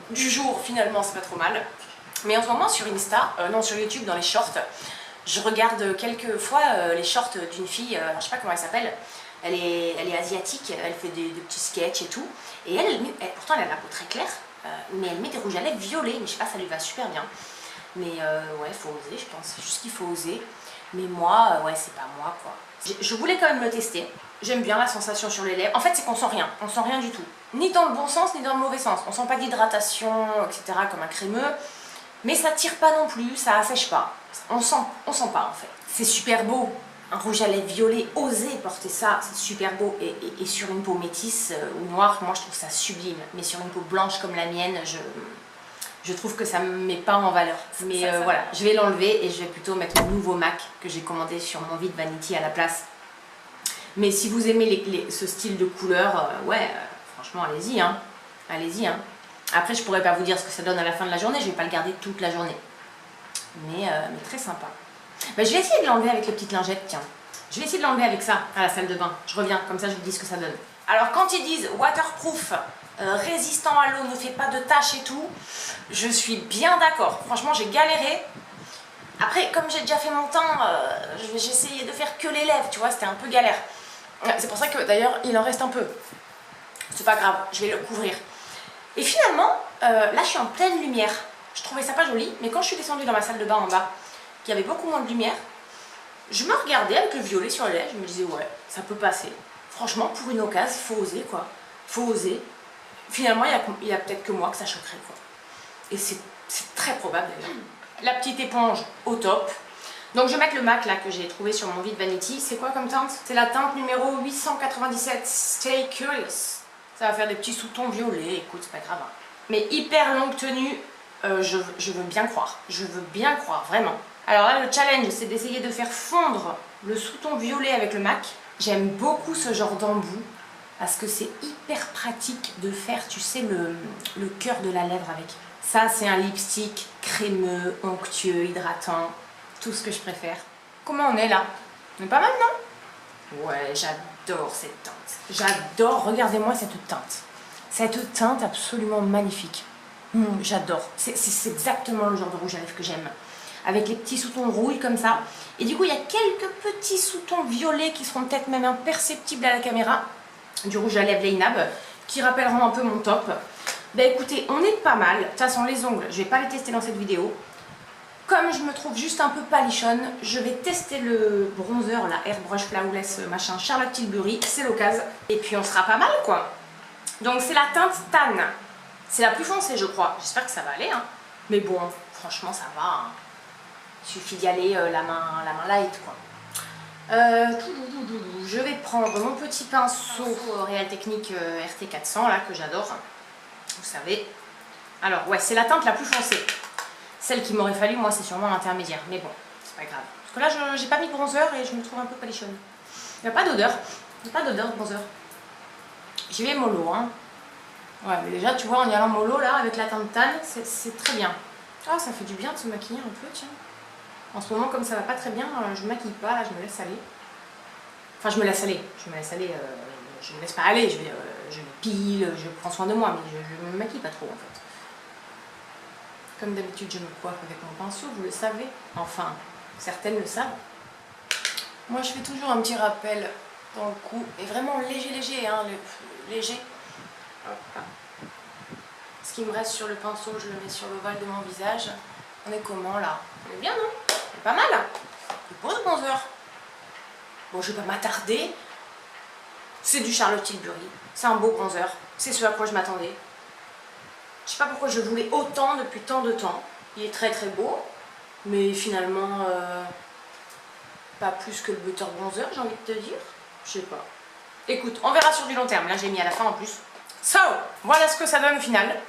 du jour, finalement, c'est pas trop mal. Mais en ce moment, sur Insta, sur YouTube, dans les shorts, je regarde quelques fois les shorts d'une fille, je sais pas comment elle s'appelle. elle est asiatique, elle fait des petits sketchs et tout. Et pourtant elle a la peau très claire, mais elle met des rouges à lèvres violets, mais je sais pas, ça lui va super bien. Mais ouais, faut oser, je pense, c'est juste qu'il faut oser. Mais moi, ouais, c'est pas moi quoi. Je voulais quand même le tester. J'aime bien la sensation sur les lèvres. En fait, c'est qu'on sent rien. On sent rien du tout. Ni dans le bon sens, ni dans le mauvais sens. On sent pas d'hydratation, etc. comme un crémeux. Mais ça tire pas non plus, ça assèche pas. On sent pas en fait. C'est super beau. Un rouge à lèvres violet, oser porter ça, c'est super beau. Et sur une peau métisse ou noire, moi je trouve ça sublime. Mais sur une peau blanche comme la mienne, je trouve que ça me met pas en valeur. Mais voilà, je vais l'enlever et je vais plutôt mettre mon nouveau MAC que j'ai commandé sur mon Vide Vanity à la place. Mais si vous aimez ce style de couleur, ouais, franchement, allez-y, hein. Allez-y, hein. Après, je pourrais pas vous dire ce que ça donne à la fin de la journée, je vais pas le garder toute la journée. Mais très sympa. Bah, je vais essayer de l'enlever avec les petites lingettes, tiens. Je vais essayer de l'enlever avec ça à la salle de bain. Je reviens, comme ça je vous dis ce que ça donne. Alors, quand ils disent waterproof, résistant à l'eau, ne fait pas de taches et tout, je suis bien d'accord. Franchement, j'ai galéré. Après, comme j'ai déjà fait mon temps, j'ai essayé de faire que les lèvres, tu vois, c'était un peu galère. C'est pour ça que d'ailleurs, il en reste un peu. C'est pas grave, je vais le couvrir. Et finalement, là je suis en pleine lumière. Je trouvais ça pas joli, mais quand je suis descendue dans ma salle de bain en bas, qu'il y avait beaucoup moins de lumière, je me regardais avec le violet sur les lèvres, je me disais ouais, ça peut passer. Franchement, pour une occasion, faut oser quoi. Faut oser. Finalement, il y a peut-être que moi que ça choquerait quoi. Et c'est très probable d'ailleurs. La petite éponge au top. Donc je vais mettre le MAC là que j'ai trouvé sur mon Vide Vanity. C'est quoi comme teinte? C'est la teinte numéro 897, Stay Curious. Ça va faire des petits sous-tons violets, écoute, c'est pas grave. Hein. Mais hyper longue tenue, je veux bien croire. Je veux bien croire, vraiment. Alors là, le challenge, c'est d'essayer de faire fondre le sous-ton violet avec le MAC. J'aime beaucoup ce genre d'embout, parce que c'est hyper pratique de faire, tu sais, le cœur de la lèvre avec. Ça, c'est un lipstick crémeux, onctueux, hydratant. Tout ce que je préfère. Comment on est là? On est pas mal, non? Ouais, j'adore cette teinte. J'adore, regardez-moi cette teinte. Cette teinte absolument magnifique. J'adore. C'est exactement le genre de rouge à lèvres que j'aime. Avec les petits sous-tons rouille comme ça. Et du coup, il y a quelques petits sous-tons violets qui seront peut-être même imperceptibles à la caméra. Du rouge à lèvres Lainab, qui rappelleront un peu mon top. Ben écoutez, on est pas mal. De toute façon, les ongles, je vais pas les tester dans cette vidéo. Comme je me trouve juste un peu palichonne, je vais tester le bronzer, la Airbrush Flawless machin Charlotte Tilbury, c'est l'occasion. Et puis on sera pas mal quoi. Donc c'est la teinte Tan. C'est la plus foncée je crois. J'espère que ça va aller. Hein. Mais bon, franchement ça va. Hein. Il suffit d'y aller la main light quoi. Je vais prendre mon petit pinceau Real Technique RT400 là que j'adore. Vous savez. Alors ouais, c'est la teinte la plus foncée. Celle qu'il m'aurait fallu, moi, c'est sûrement l'intermédiaire. Mais bon, c'est pas grave. Parce que là, j'ai pas mis de bronzer et je me trouve un peu palichonne. Il n'y a pas d'odeur. Il n'y a pas d'odeur de bronzer. J'y vais mollo, hein. Ouais, mais déjà, tu vois, en y allant mollo, là, avec la teinte tan, c'est très bien. Ah, ça fait du bien de se maquiller un peu, tiens. En ce moment, comme ça va pas très bien, je me maquille pas, là, je me laisse aller. Enfin, je me laisse aller. Je me laisse aller, je me laisse pas aller. Je me pile, je prends soin de moi, mais je me maquille pas trop, en fait. Comme d'habitude, je me coiffe avec mon pinceau, vous le savez. Enfin, certaines le savent. Moi, je fais toujours un petit rappel dans le cou. Et vraiment léger, hein, léger. Hop là. Ce qui me reste sur le pinceau, je le mets sur l'ovale de mon visage. On est comment, là? On est bien, non? C'est pas mal. C'est beau, ce bronzer. Bon, je vais pas m'attarder. C'est du Charlotte Tilbury. C'est un beau bronzer. C'est ce à quoi je m'attendais. Je sais pas pourquoi je voulais autant depuis tant de temps. Il est très très beau, mais finalement pas plus que le butter bronzer, j'ai envie de te dire. Je sais pas. Écoute, on verra sur du long terme. Là, j'ai mis à la fin en plus. So, voilà ce que ça donne au final.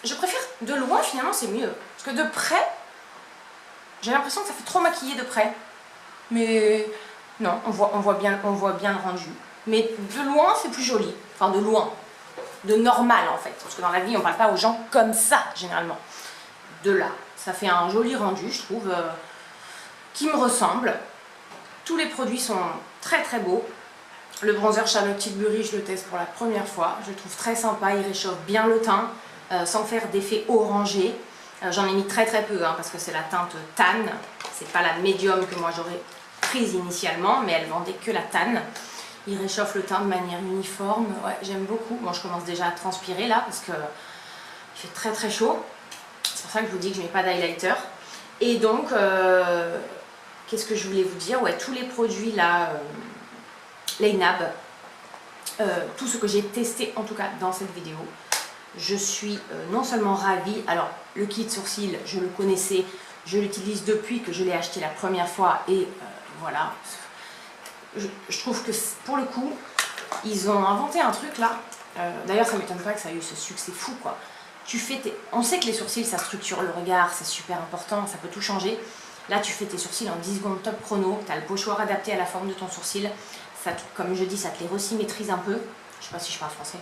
Je préfère de loin, finalement, c'est mieux. Parce que de près, j'ai l'impression que ça fait trop maquiller de près. Mais non, on voit bien le rendu. Mais de loin, c'est plus joli. Enfin, de loin. De normal en fait, parce que dans la vie on parle pas aux gens comme ça généralement. De là, ça fait un joli rendu je trouve, qui me ressemble. Tous les produits sont très très beaux. Le bronzer Charlotte Tilbury, je le teste pour la première fois, je le trouve très sympa, il réchauffe bien le teint, sans faire d'effet orangé. J'en ai mis très très peu, hein, parce que c'est la teinte Tan, c'est pas la médium que moi j'aurais prise initialement, mais elle vendait que la Tan. Il réchauffe le teint de manière uniforme. Ouais, j'aime beaucoup. Bon, je commence déjà à transpirer là parce que il fait très très chaud. C'est pour ça que je vous dis que je mets pas d'highlighter. Et donc, qu'est-ce que je voulais vous dire? Ouais, tous les produits là, Lainab, tout ce que j'ai testé en tout cas dans cette vidéo, je suis non seulement ravie. Alors, le kit sourcil, je le connaissais, je l'utilise depuis que je l'ai acheté la première fois et voilà. Je trouve que pour le coup, ils ont inventé un truc là. D'ailleurs, ça ne m'étonne pas que ça ait eu ce succès fou quoi. On sait que les sourcils, ça structure le regard, c'est super important, ça peut tout changer. Là, tu fais tes sourcils en 10 secondes top chrono, tu as le pochoir adapté à la forme de ton sourcil. Ça, comme je dis, ça te les resymétrise un peu. Je sais pas si je parle français.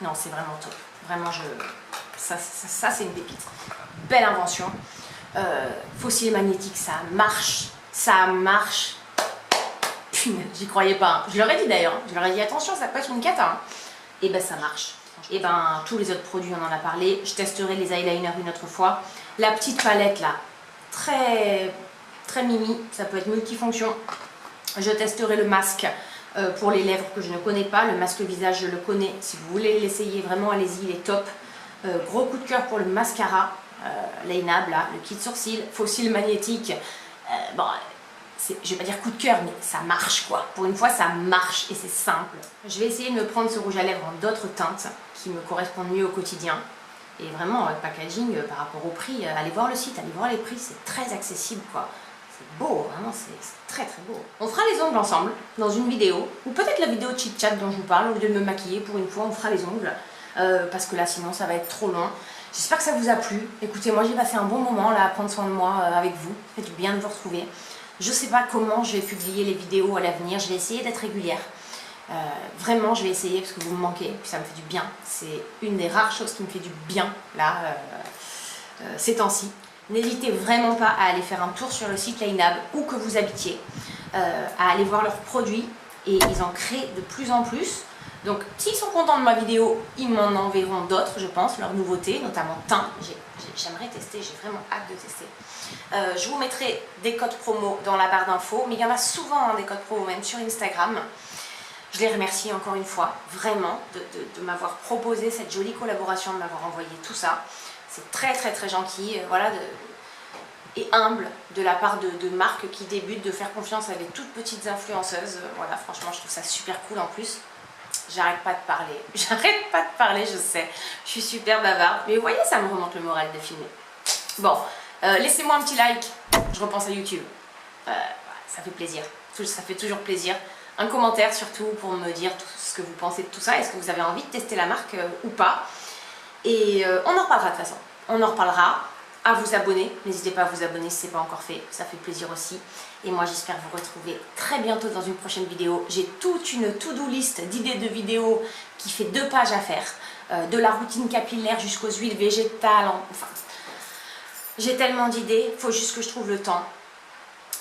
Non, c'est vraiment top. Vraiment, ça c'est une pépite. Belle invention. Fossile magnétique, ça marche. Ça marche. J'y croyais pas. Hein. Je leur ai dit d'ailleurs. Je leur ai dit attention, ça peut être une cata. Hein. Et ben ça marche. Et ben tous les autres produits, on en a parlé. Je testerai les eyeliners une autre fois. La petite palette là, très mimi. Ça peut être multifonction. Je testerai le masque pour les lèvres que je ne connais pas. Le masque visage, je le connais. Si vous voulez l'essayer, vraiment allez-y, il est top. Gros coup de cœur pour le mascara. Lainab là, le kit sourcil, fossile magnétique. Bon. Je vais pas dire coup de cœur, mais ça marche quoi. Pour une fois, ça marche et c'est simple. Je vais essayer de me prendre ce rouge à lèvres en d'autres teintes qui me correspondent mieux au quotidien. Et vraiment, le packaging par rapport au prix, allez voir le site, allez voir les prix, c'est très accessible quoi. C'est beau, vraiment, c'est très beau. On fera les ongles ensemble dans une vidéo, ou peut-être la vidéo chit-chat dont je vous parle, au lieu de me maquiller, pour une fois, on fera les ongles. Parce que là, sinon, ça va être trop long. J'espère que ça vous a plu. Écoutez, moi, j'ai passé un bon moment là à prendre soin de moi avec vous. Ça fait du bien de vous retrouver. Je ne sais pas comment je vais publier les vidéos à l'avenir, je vais essayer d'être régulière. Vraiment, je vais essayer parce que vous me manquez, puis ça me fait du bien. C'est une des rares choses qui me fait du bien, là, ces temps-ci. N'hésitez vraiment pas à aller faire un tour sur le site Lainab, où que vous habitiez, à aller voir leurs produits, et ils en créent de plus en plus. Donc, s'ils sont contents de ma vidéo, ils m'en enverront d'autres, je pense, leurs nouveautés, notamment teint. J'aimerais tester, j'ai vraiment hâte de tester. Je vous mettrai des codes promo dans la barre d'infos, mais il y en a souvent hein, des codes promo même sur Instagram. Je les remercie encore une fois, vraiment, de m'avoir proposé cette jolie collaboration, de m'avoir envoyé tout ça. C'est très gentil, voilà, et humble de la part de marques qui débutent, de faire confiance à des toutes petites influenceuses. Voilà, franchement, je trouve ça super cool en plus. J'arrête pas de parler, je sais, je suis super bavarde, mais vous voyez, ça me remonte le moral de filmer. Bon, laissez-moi un petit like, je repense à YouTube, ça fait plaisir, ça fait toujours plaisir. Un commentaire surtout pour me dire tout ce que vous pensez de tout ça, est-ce que vous avez envie de tester la marque ou pas. Et on en reparlera de toute façon, on en reparlera. À vous abonner, n'hésitez pas à vous abonner si ce n'est pas encore fait, ça fait plaisir aussi. Et moi j'espère vous retrouver très bientôt dans une prochaine vidéo. J'ai toute une to-do list d'idées de vidéos qui fait 2 pages à faire, de la routine capillaire jusqu'aux huiles végétales, enfin j'ai tellement d'idées, il faut juste que je trouve le temps.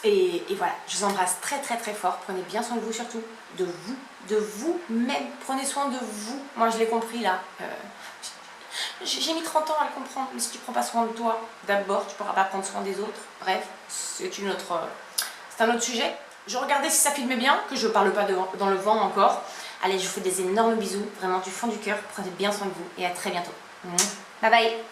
Et voilà, je vous embrasse très fort, prenez bien soin de vous surtout, de vous-même, prenez soin de vous. Moi je l'ai compris là. J'ai mis 30 ans à le comprendre, mais si tu ne prends pas soin de toi, d'abord, tu ne pourras pas prendre soin des autres. Bref, c'est un autre sujet. Je regardais si ça filmait bien, que je ne parle pas dans le vent encore. Allez, je vous fais des énormes bisous, vraiment du fond du cœur. Prenez bien soin de vous et à très bientôt. Bye bye.